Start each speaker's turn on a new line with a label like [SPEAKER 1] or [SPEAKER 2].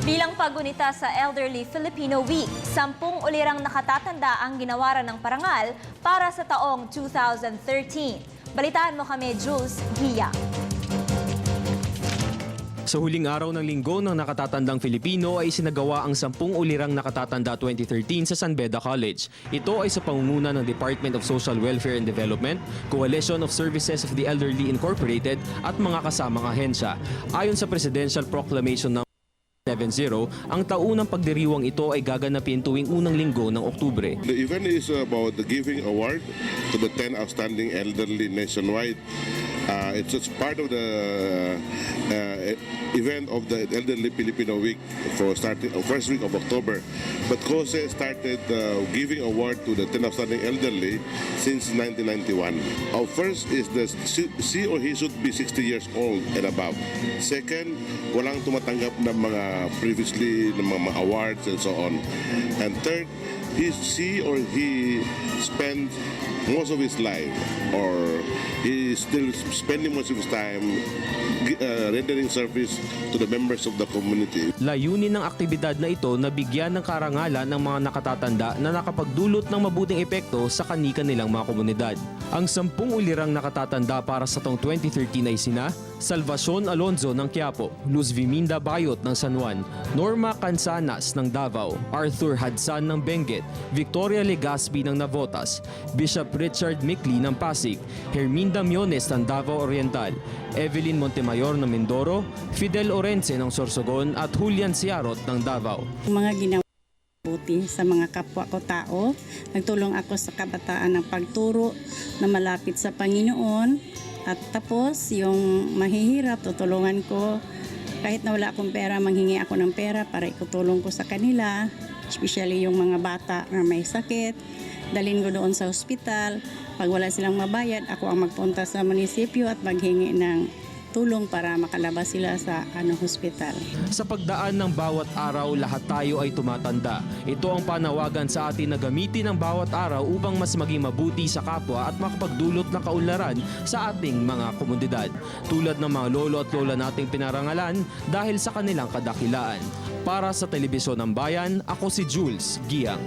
[SPEAKER 1] Bilang paggunita sa Elderly Filipino Week, 10 ulirang nakatatanda ang ginawaran ng parangal para sa taong 2013. Balitaan mo kami, Jules Gia.
[SPEAKER 2] Sa huling araw ng linggo ng nakatatandang Filipino ay sinagawa ang 10 ulirang nakatatanda 2013 sa San Beda College. Ito ay sa pangunguna ng Department of Social Welfare and Development, Coalition of Services of the Elderly Incorporated at mga kasamang ahensya. Ayon sa Presidential Proclamation ng 70, ang taunang pagdiriwang ito ay gaganapin tuwing unang linggo ng Oktubre.
[SPEAKER 3] The event is about the giving award to the 10 outstanding elderly nationwide. It's part of the event of the Elderly Filipino Week for starting first week of October. But COSE started giving award to the 10 outstanding elderly since 1991. First is the she or he should be 60 years old and above. Second, walang tumatanggap ng mga previously ng mga awards and so on. And third, she or he spends most of his life or he is still spending most of his time rendering service to the members of the community.
[SPEAKER 2] Layunin ng aktibidad na ito na bigyan ng karangalan ng mga nakatatanda na nakapagdulot ng mabuting epekto sa kani-kanilang mga komunidad. Ang 10 ulirang nakatatanda para sa taong 2013 ay sina Salvacion Alonzo ng Quiapo, Luz Viminda Bayot ng San Juan, Norma Cansanas ng Davao, Arthur Hadsan ng Benguet, Victoria Legaspi ng Navotas, Bishop Richard Micli ng Pasig, Herminda Miones ng Davao Oriental, Evelyn Montemayor ng Mindoro, Fidel Orense ng Sorsogon at Julian Ciarot ng Davao.
[SPEAKER 4] Mga ginawa buti sa mga kapwa ko tao, nagtulong ako sa kabataan ng pagturo na malapit sa Panginoon. At tapos, yung mahihirap, tutulungan ko. Kahit na wala akong pera, manghingi ako ng pera para ikutulong ko sa kanila. Especially yung mga bata na may sakit. Dalhin ko doon sa ospital. Pag wala silang mabayad, ako ang magpunta sa munisipyo at maghingi ng tulong para makalabas sila sa hospital.
[SPEAKER 2] Sa pagdaan ng bawat araw, lahat tayo ay tumatanda. Ito ang panawagan sa atin na gamitin ang bawat araw upang mas maging mabuti sa kapwa at makapagdulot ng kaunlaran sa ating mga komunidad. Tulad ng mga lolo at lola nating pinarangalan dahil sa kanilang kadakilaan. Para sa Telebisyon ng Bayan, ako si Jules Giang.